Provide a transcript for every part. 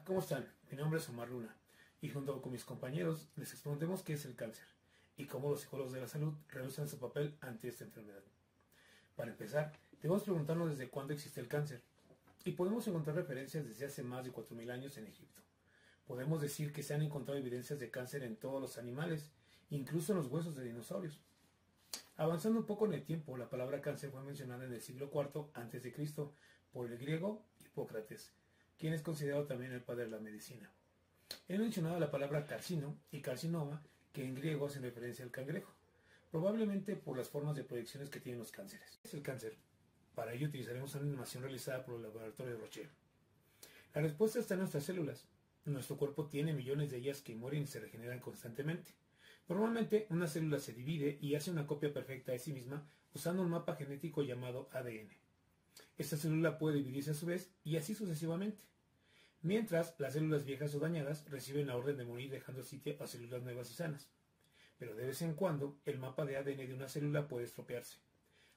¿Cómo están? Mi nombre es Omar Luna y junto con mis compañeros les expondremos qué es el cáncer y cómo los psicólogos de la salud realizan su papel ante esta enfermedad. Para empezar, debemos preguntarnos desde cuándo existe el cáncer y podemos encontrar referencias desde hace más de 4000 años en Egipto. Podemos decir que se han encontrado evidencias de cáncer en todos los animales, incluso en los huesos de dinosaurios. Avanzando un poco en el tiempo, la palabra cáncer fue mencionada en el siglo IV a.C. por el griego Hipócrates, quien es considerado también el padre de la medicina. Él mencionaba la palabra carcino y carcinoma, que en griego hacen referencia al cangrejo, probablemente por las formas de proyecciones que tienen los cánceres. ¿Qué es el cáncer? Para ello utilizaremos una animación realizada por el laboratorio de Roche. La respuesta está en nuestras células. Nuestro cuerpo tiene millones de ellas que mueren y se regeneran constantemente. Normalmente, una célula se divide y hace una copia perfecta de sí misma usando un mapa genético llamado ADN. Esta célula puede dividirse a su vez y así sucesivamente. Mientras, las células viejas o dañadas reciben la orden de morir dejando sitio a células nuevas y sanas. Pero de vez en cuando, el mapa de ADN de una célula puede estropearse.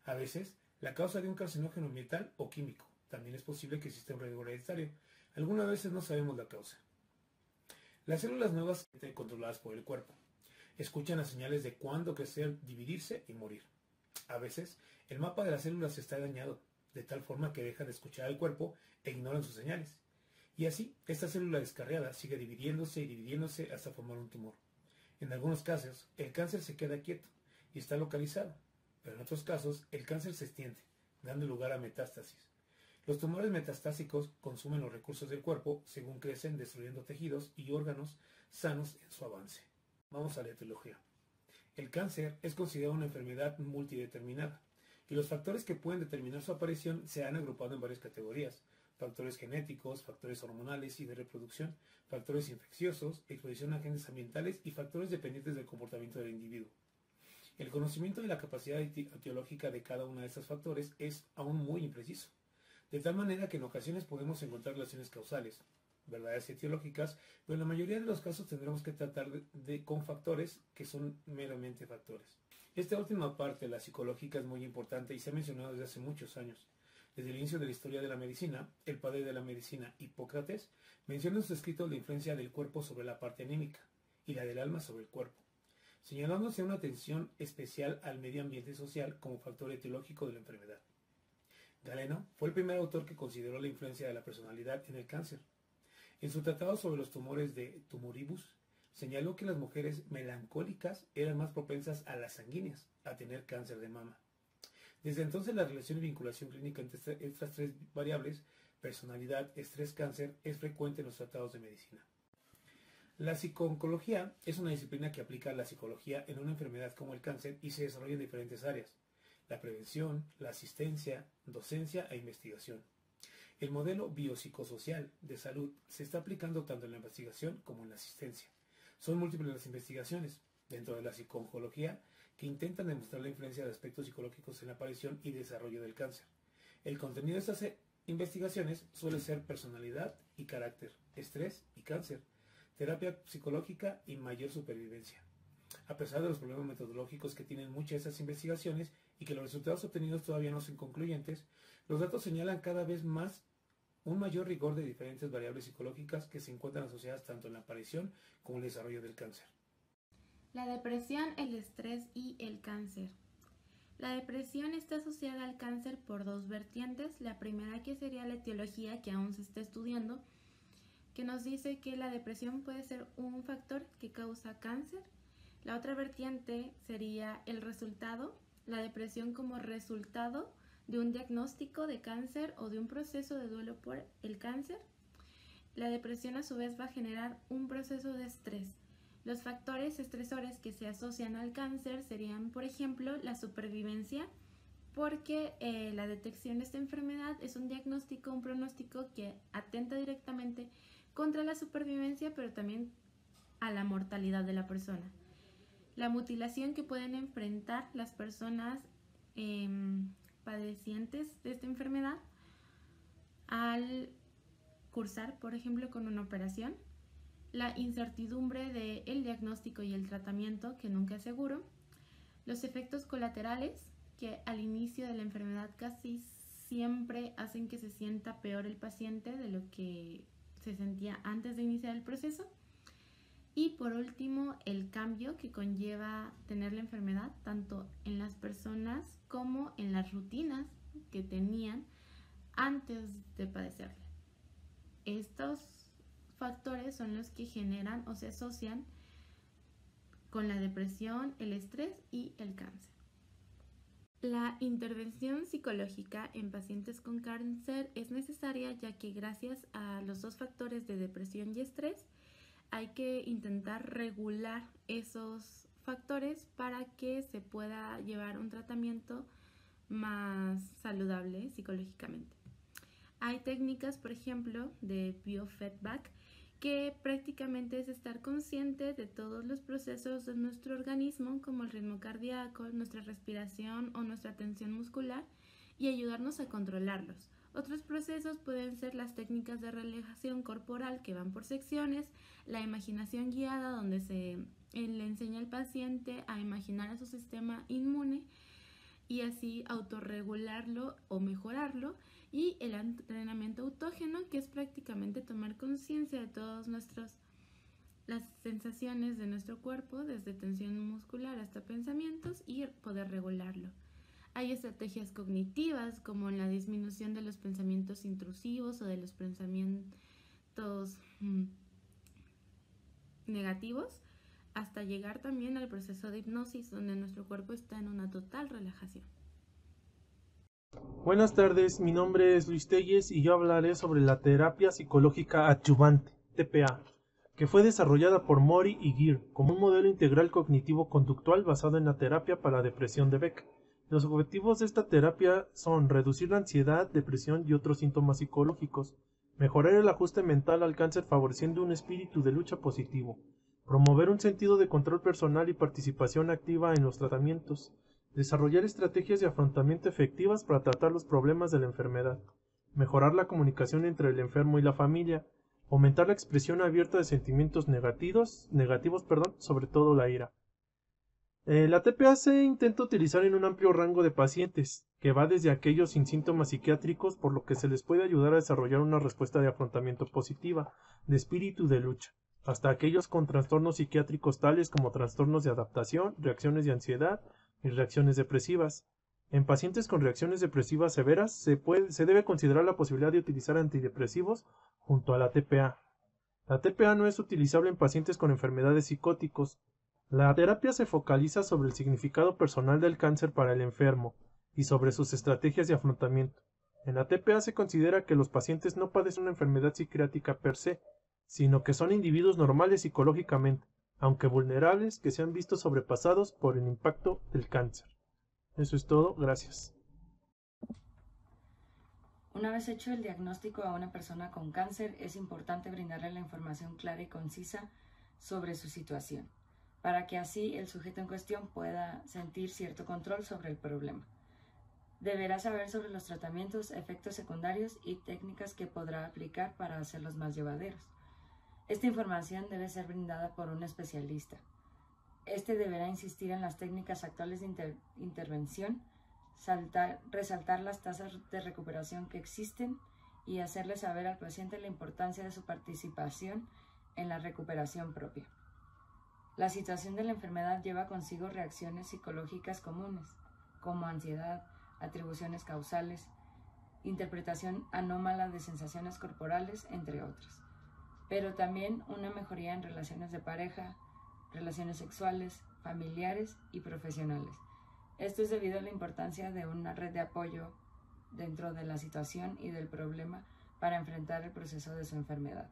A veces, la causa de un carcinógeno ambiental o químico. También es posible que exista un riesgo hereditario. Algunas veces no sabemos la causa. Las células nuevas están controladas por el cuerpo. Escuchan las señales de cuándo crecer, dividirse y morir. A veces, el mapa de las células está dañado, de tal forma que dejan de escuchar al cuerpo e ignoran sus señales. Y así, esta célula descarriada sigue dividiéndose y dividiéndose hasta formar un tumor. En algunos casos, el cáncer se queda quieto y está localizado, pero en otros casos, el cáncer se extiende, dando lugar a metástasis. Los tumores metastásicos consumen los recursos del cuerpo según crecen, destruyendo tejidos y órganos sanos en su avance. Vamos a la etiología. El cáncer es considerado una enfermedad multideterminada y los factores que pueden determinar su aparición se han agrupado en varias categorías: factores genéticos, factores hormonales y de reproducción, factores infecciosos, exposición a agentes ambientales y factores dependientes del comportamiento del individuo. El conocimiento de la capacidad etiológica de cada uno de estos factores es aún muy impreciso, de tal manera que en ocasiones podemos encontrar relaciones causales, verdades etiológicas, pero en la mayoría de los casos tendremos que tratar con factores que son meramente factores. Esta última parte, la psicológica, es muy importante y se ha mencionado desde hace muchos años. Desde el inicio de la historia de la medicina, el padre de la medicina, Hipócrates, menciona en sus escritos la influencia del cuerpo sobre la parte anímica y la del alma sobre el cuerpo, señalándose una atención especial al medio ambiente social como factor etiológico de la enfermedad. Galeno fue el primer autor que consideró la influencia de la personalidad en el cáncer. En su tratado sobre los tumores de Tumoribus, señaló que las mujeres melancólicas eran más propensas a las sanguíneas a tener cáncer de mama. Desde entonces, la relación y vinculación clínica entre estas tres variables, personalidad, estrés, cáncer, es frecuente en los tratados de medicina. La psico-oncología es una disciplina que aplica la psicología en una enfermedad como el cáncer y se desarrolla en diferentes áreas: la prevención, la asistencia, docencia e investigación. El modelo biopsicosocial de salud se está aplicando tanto en la investigación como en la asistencia. Son múltiples las investigaciones dentro de la psico-oncología que intentan demostrar la influencia de aspectos psicológicos en la aparición y desarrollo del cáncer. El contenido de estas investigaciones suele ser personalidad y carácter, estrés y cáncer, terapia psicológica y mayor supervivencia. A pesar de los problemas metodológicos que tienen muchas de estas investigaciones y que los resultados obtenidos todavía no son concluyentes, los datos señalan cada vez más un mayor rigor de diferentes variables psicológicas que se encuentran asociadas tanto en la aparición como en el desarrollo del cáncer. La depresión, el estrés y el cáncer. La depresión está asociada al cáncer por dos vertientes. La primera, que sería la etiología, que aún se está estudiando, que nos dice que la depresión puede ser un factor que causa cáncer. La otra vertiente sería el resultado, la depresión como resultado de un diagnóstico de cáncer o de un proceso de duelo por el cáncer. La depresión a su vez va a generar un proceso de estrés. Los factores estresores que se asocian al cáncer serían, por ejemplo, la supervivencia, porque la detección de esta enfermedad es un diagnóstico, un pronóstico que atenta directamente contra la supervivencia, pero también a la mortalidad de la persona. La mutilación que pueden enfrentar las personas padecientes de esta enfermedad al cursar, por ejemplo, con una operación. La incertidumbre del diagnóstico y el tratamiento, que nunca es seguro. Los efectos colaterales, que al inicio de la enfermedad casi siempre hacen que se sienta peor el paciente de lo que se sentía antes de iniciar el proceso. Y por último, el cambio que conlleva tener la enfermedad, tanto en las personas como en las rutinas que tenían antes de padecerla. Estos factores son los que generan o se asocian con la depresión, el estrés y el cáncer. La intervención psicológica en pacientes con cáncer es necesaria, ya que gracias a los dos factores de depresión y estrés hay que intentar regular esos factores para que se pueda llevar un tratamiento más saludable psicológicamente. Hay técnicas, por ejemplo, de biofeedback, que prácticamente es estar consciente de todos los procesos de nuestro organismo, como el ritmo cardíaco, nuestra respiración o nuestra tensión muscular, y ayudarnos a controlarlos. Otros procesos pueden ser las técnicas de relajación corporal, que van por secciones, la imaginación guiada, donde se le enseña al paciente a imaginar a su sistema inmune y así autorregularlo o mejorarlo, y el entrenamiento autógeno, que es prácticamente tomar conciencia de todas las sensaciones de nuestro cuerpo, desde tensión muscular hasta pensamientos, y poder regularlo. Hay estrategias cognitivas como la disminución de los pensamientos intrusivos o de los pensamientos negativos, hasta llegar también al proceso de hipnosis, donde nuestro cuerpo está en una total relajación. Buenas tardes, mi nombre es Luis Telles y yo hablaré sobre la terapia psicológica adyuvante, TPA, que fue desarrollada por Mori y Geer como un modelo integral cognitivo-conductual basado en la terapia para la depresión de Beck. Los objetivos de esta terapia son reducir la ansiedad, depresión y otros síntomas psicológicos, mejorar el ajuste mental al cáncer favoreciendo un espíritu de lucha positivo, promover un sentido de control personal y participación activa en los tratamientos, desarrollar estrategias de afrontamiento efectivas para tratar los problemas de la enfermedad, mejorar la comunicación entre el enfermo y la familia, aumentar la expresión abierta de sentimientos negativos, sobre todo la ira. La TPA se intenta utilizar en un amplio rango de pacientes, que va desde aquellos sin síntomas psiquiátricos, por lo que se les puede ayudar a desarrollar una respuesta de afrontamiento positiva, de espíritu de lucha, hasta aquellos con trastornos psiquiátricos tales como trastornos de adaptación, reacciones de ansiedad y reacciones depresivas. En pacientes con reacciones depresivas severas se debe considerar la posibilidad de utilizar antidepresivos junto a la TPA. La TPA no es utilizable en pacientes con enfermedades psicóticos. La terapia se focaliza sobre el significado personal del cáncer para el enfermo y sobre sus estrategias de afrontamiento. En la TPA se considera que los pacientes no padecen una enfermedad psiquiátrica per se, sino que son individuos normales psicológicamente, aunque vulnerables, que se han visto sobrepasados por el impacto del cáncer. Eso es todo, gracias. Una vez hecho el diagnóstico a una persona con cáncer, es importante brindarle la información clara y concisa sobre su situación, para que así el sujeto en cuestión pueda sentir cierto control sobre el problema. Deberá saber sobre los tratamientos, efectos secundarios y técnicas que podrá aplicar para hacerlos más llevaderos. Esta información debe ser brindada por un especialista. Este deberá insistir en las técnicas actuales de intervención, resaltar las tasas de recuperación que existen y hacerle saber al paciente la importancia de su participación en la recuperación propia. La situación de la enfermedad lleva consigo reacciones psicológicas comunes, como ansiedad, atribuciones causales, interpretación anómala de sensaciones corporales, entre otras, pero también una mejoría en relaciones de pareja, relaciones sexuales, familiares y profesionales. Esto es debido a la importancia de una red de apoyo dentro de la situación y del problema para enfrentar el proceso de su enfermedad.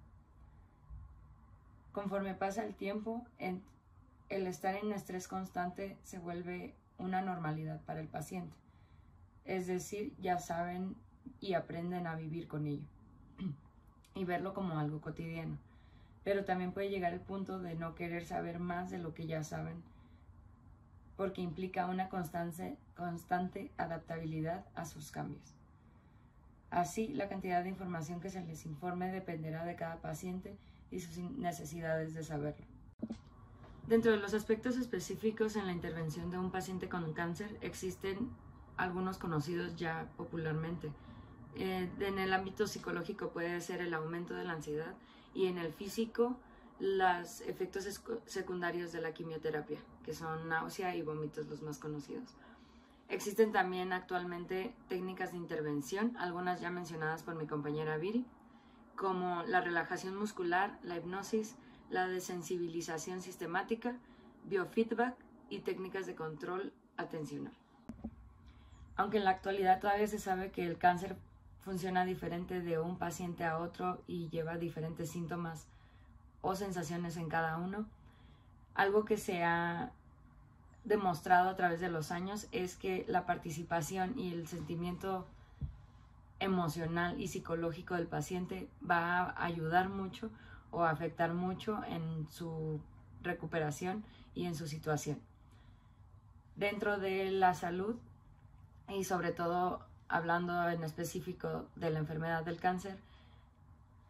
Conforme pasa el tiempo, el estar en estrés constante se vuelve una normalidad para el paciente. Es decir, ya saben y aprenden a vivir con ello y verlo como algo cotidiano. Pero también puede llegar el punto de no querer saber más de lo que ya saben, porque implica una constante adaptabilidad a sus cambios. Así, la cantidad de información que se les informe dependerá de cada paciente y sus necesidades de saberlo. Dentro de los aspectos específicos en la intervención de un paciente con cáncer, existen algunos conocidos ya popularmente, En el ámbito psicológico puede ser el aumento de la ansiedad y en el físico los efectos secundarios de la quimioterapia, que son náusea y vómitos los más conocidos. Existen también actualmente técnicas de intervención, algunas ya mencionadas por mi compañera Viri, como la relajación muscular, la hipnosis, la desensibilización sistemática, biofeedback y técnicas de control atencional. Aunque en la actualidad todavía se sabe que el cáncer funciona diferente de un paciente a otro y lleva diferentes síntomas o sensaciones en cada uno, algo que se ha demostrado a través de los años es que la participación y el sentimiento emocional y psicológico del paciente va a ayudar mucho o a afectar mucho en su recuperación y en su situación. Dentro de la salud y sobre todo hablando en específico de la enfermedad del cáncer,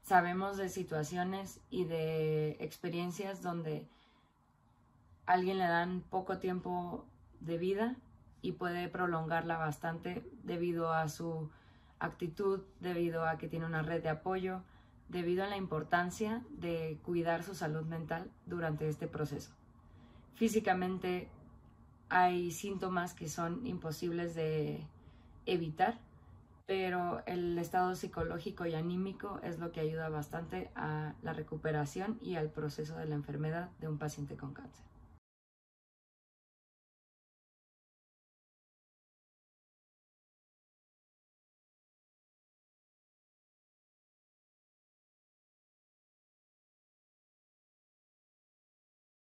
sabemos de situaciones y de experiencias donde a alguien le dan poco tiempo de vida y puede prolongarla bastante debido a su actitud, debido a que tiene una red de apoyo, debido a la importancia de cuidar su salud mental durante este proceso. Físicamente hay síntomas que son imposibles de evitar, pero el estado psicológico y anímico es lo que ayuda bastante a la recuperación y al proceso de la enfermedad de un paciente con cáncer.